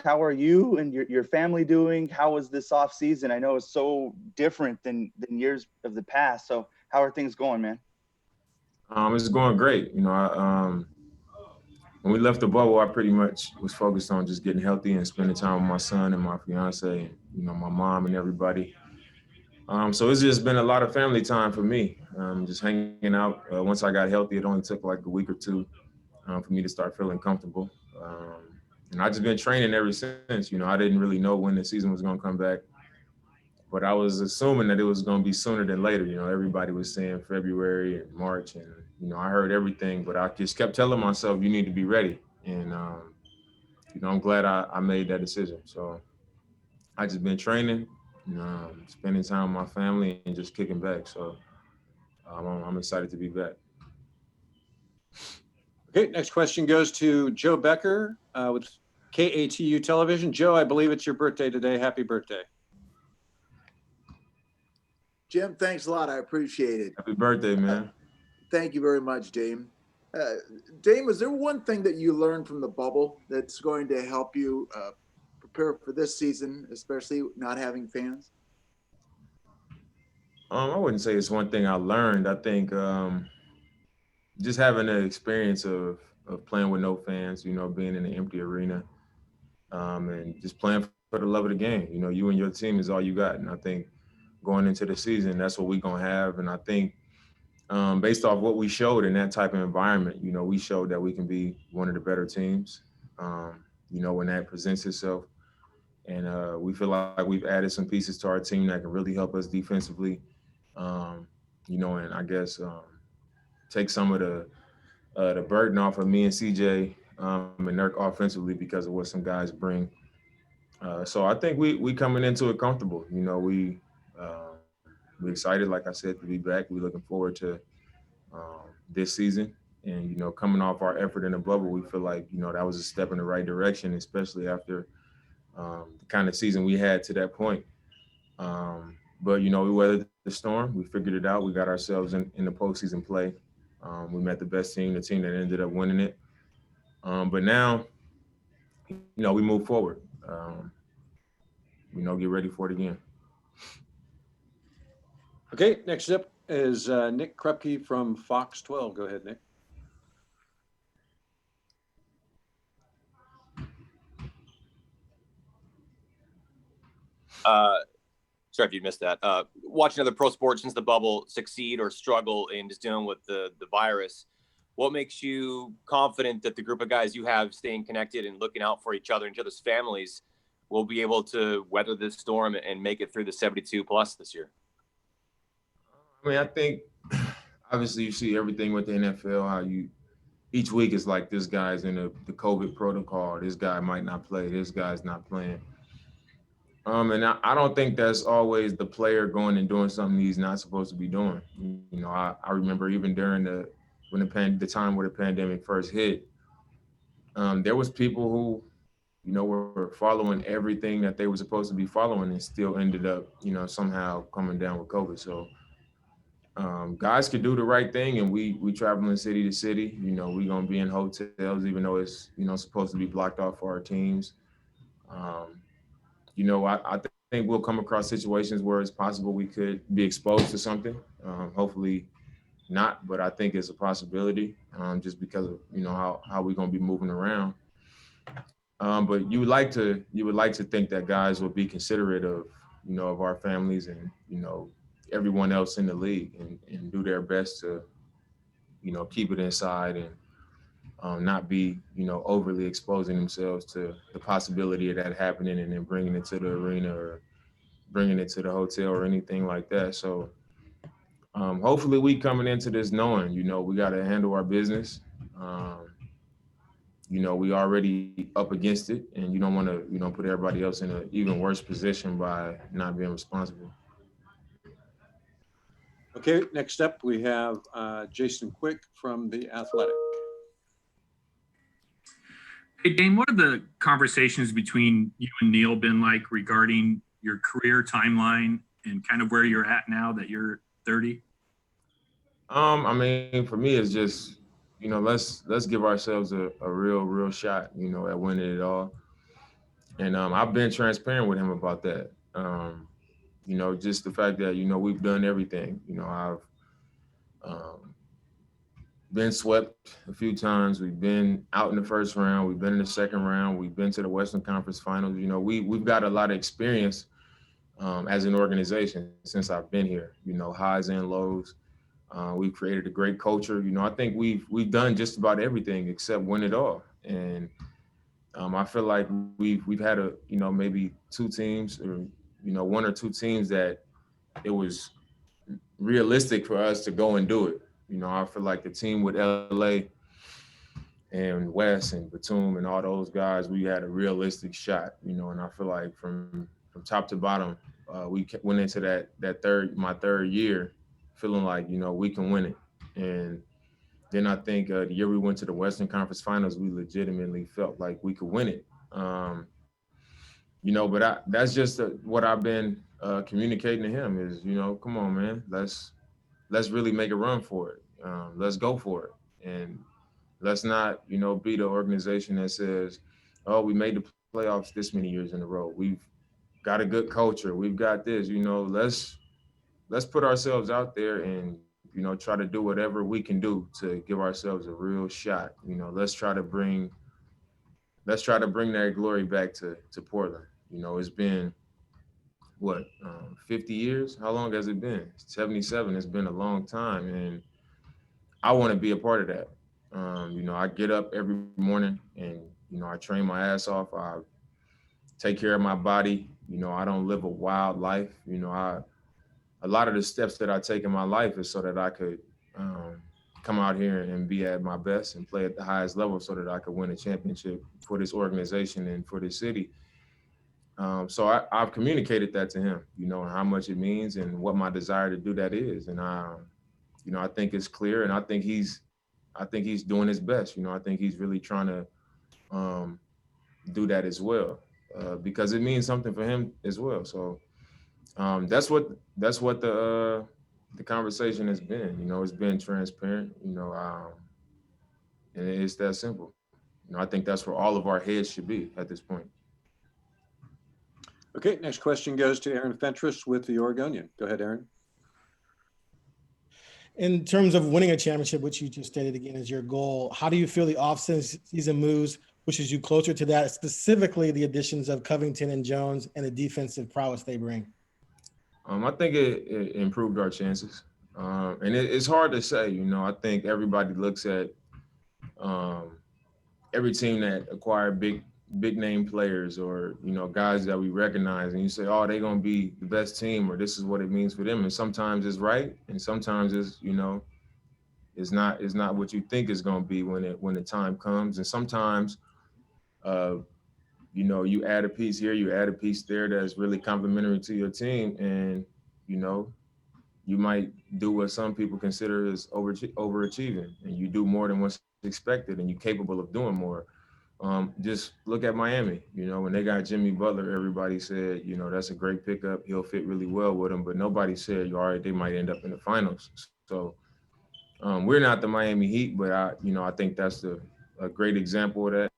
How are you and your family doing? How was this off season? I know it's so different than years of the past. So how are things going, man? It's going great. When we left the bubble, I pretty much was focused on just getting healthy and spending time with my son and my fiance, and my mom and everybody. So it's just been a lot of family time for me. Just hanging out. Once I got healthy, it only took like a week or two for me to start feeling comfortable. And I just been training ever since. I didn't really know when the season was going to come back, but I was assuming that it was going to be sooner than later. Everybody was saying February and March, and I heard everything, but I just kept telling myself, you need to be ready. And I'm glad I made that decision. So I just been training, spending time with my family, and just kicking back. So I'm excited to be back. Okay, next question goes to Joe Becker with KATU Television. Joe, I believe it's your birthday today. Happy birthday. Jim, thanks a lot. I appreciate it. Happy birthday, man. Thank you very much, Dame. Dame, is there one thing that you learned from the bubble that's going to help you prepare for this season, especially not having fans? I wouldn't say it's one thing I learned. I think just having the experience of playing with no fans, being in an empty arena, and just playing for the love of the game. You and your team is all you got. And I think going into the season, that's what we're going to have. And I think based off what we showed in that type of environment, we showed that we can be one of the better teams, when that presents itself. And we feel like we've added some pieces to our team that can really help us defensively, and I guess take some of the burden off of me and CJ and Nurk offensively because of what some guys bring. So I think we coming into it comfortable. We're excited, like I said, to be back. We're looking forward to this season. And, coming off our effort in the bubble, we feel like, that was a step in the right direction, especially after the kind of season we had to that point. But, we weathered the storm. We figured it out. We got ourselves in the postseason play. We met the best team, the team that ended up winning it. But now, we move forward. Get ready for it again. Okay, next up is Nick Krupke from Fox 12. Go ahead, Nick. Sorry if you missed that. Watching other pro sports since the bubble succeed or struggle in just dealing with the virus, what makes you confident that the group of guys you have staying connected and looking out for each other and each other's families will be able to weather this storm and make it through the 72 plus this year? I mean, I think obviously you see everything with the NFL, how each week is like this guy's in the COVID protocol, this guy might not play, this guy's not playing. And I don't think that's always the player going and doing something he's not supposed to be doing. I remember even during the time where the pandemic first hit, there was people who, were following everything that they were supposed to be following and still ended up, somehow coming down with COVID. So guys could do the right thing, and we traveling city to city. We're gonna be in hotels, even though it's supposed to be blocked off for our teams. I think we'll come across situations where it's possible we could be exposed to something. Hopefully not, but I think it's a possibility just because of how we're gonna be moving around. But you would like to think that guys will be considerate of of our families and everyone else in the league and do their best to keep it inside and not be overly exposing themselves to the possibility of that happening and then bringing it to the arena or bringing it to the hotel or anything like that. So hopefully we coming into this knowing we got to handle our business. We already up against it, and you don't want to put everybody else in an even worse position by not being responsible. Okay, next up we have Jason Quick from The Athletic. Hey, Dane, what have the conversations between you and Neil been like regarding your career timeline and kind of where you're at now that you're 30? I mean, for me, it's just, let's give ourselves a real shot, at winning it all. And I've been transparent with him about that. You know, just the fact that, you know, we've done everything. You know, I've been swept a few times. We've been out in the first round. We've been in the second round. We've been to the Western Conference Finals. You know, we've got a lot of experience as an organization since I've been here. You know, highs and lows. We've created a great culture. You know, I think we've done just about everything except win it all. And I feel like we've had maybe two teams or, you know, one or two teams that it was realistic for us to go and do it. You know, I feel like the team with LA and Wes and Batum and all those guys, we had a realistic shot, you know, and I feel like from top to bottom, we went into my third year feeling like, you know, we can win it. And then I think the year we went to the Western Conference Finals, we legitimately felt like we could win it. You know, but that's just what I've been communicating to him is, you know, come on, man, let's really make a run for it. Let's go for it. And let's not, you know, be the organization that says, oh, we made the playoffs this many years in a row. We've got a good culture. We've got this, you know, let's put ourselves out there and, you know, try to do whatever we can do to give ourselves a real shot. You know, let's try to bring that glory back to Portland. You know, it's been what, 50 years? How long has it been? 77. It's been a long time. And I want to be a part of that. You know, I get up every morning and, you know, I train my ass off. I take care of my body. You know, I don't live a wild life. You know, a lot of the steps that I take in my life is so that I could come out here and be at my best and play at the highest level so that I could win a championship for this organization and for this city. So I've communicated that to him, you know, and how much it means and what my desire to do that is. And, you know, I think it's clear, and I think he's doing his best. You know, I think he's really trying to do that as well because it means something for him as well. So that's what the conversation has been. You know, it's been transparent. You know, and it's that simple. You know, I think that's where all of our heads should be at this point. Okay, next question goes to Aaron Fentress with the Oregonian. Go ahead, Aaron. In terms of winning a championship, which you just stated again is your goal, how do you feel the off-season moves pushes you closer to that, specifically the additions of Covington and Jones and the defensive prowess they bring? I think it improved our chances. And it's hard to say, you know, I think everybody looks at every team that acquired big name players or, you know, guys that we recognize, and you say, oh, they're going to be the best team, or this is what it means for them. And sometimes it's right. And sometimes it's, you know, it's not what you think it's going to be when the time comes. And sometimes, you know, you add a piece here, you add a piece there that's really complementary to your team. And, you know, you might do what some people consider as overachieving, and you do more than what's expected, and you're capable of doing more. Just look at Miami. You know, when they got Jimmy Butler, everybody said, you know, that's a great pickup. He'll fit really well with them. But nobody said, all right, they might end up in the finals. So we're not the Miami Heat, but I think that's a great example of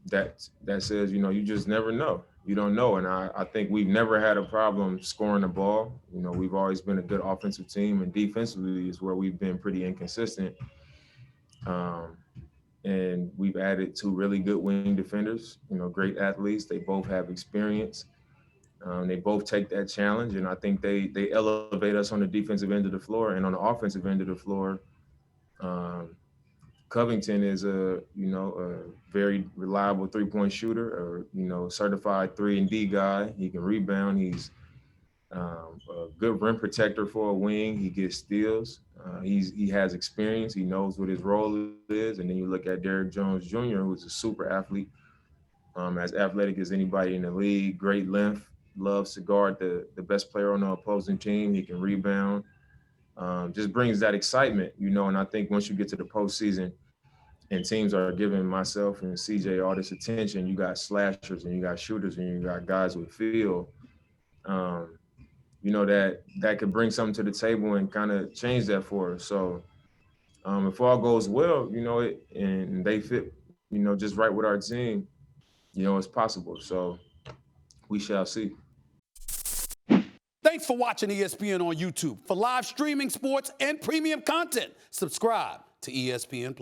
that. That says, you know, you just never know. You don't know. And I think we've never had a problem scoring the ball. You know, we've always been a good offensive team, and defensively is where we've been pretty inconsistent. And we've added two really good wing defenders, you know, great athletes. They both have experience. They both take that challenge, and I think they elevate us on the defensive end of the floor. And on the offensive end of the floor, Covington is a very reliable three-point shooter, or, you know, certified 3-and-D guy. He can rebound. He's a good rim protector for a wing. He gets steals. He has experience. He knows what his role is. And then you look at Derrick Jones Jr., who's a super athlete, as athletic as anybody in the league, great length, loves to guard the best player on the opposing team. He can rebound. Just brings that excitement, you know. And I think once you get to the postseason and teams are giving myself and CJ all this attention, you got slashers and you got shooters and you got guys with feel, you know, that could bring something to the table and kind of change that for us. So if all goes well, you know, and they fit, you know, just right with our team, it's possible. So we shall see. Thanks for watching ESPN on YouTube. For live streaming, sports, and premium content, subscribe to ESPN+.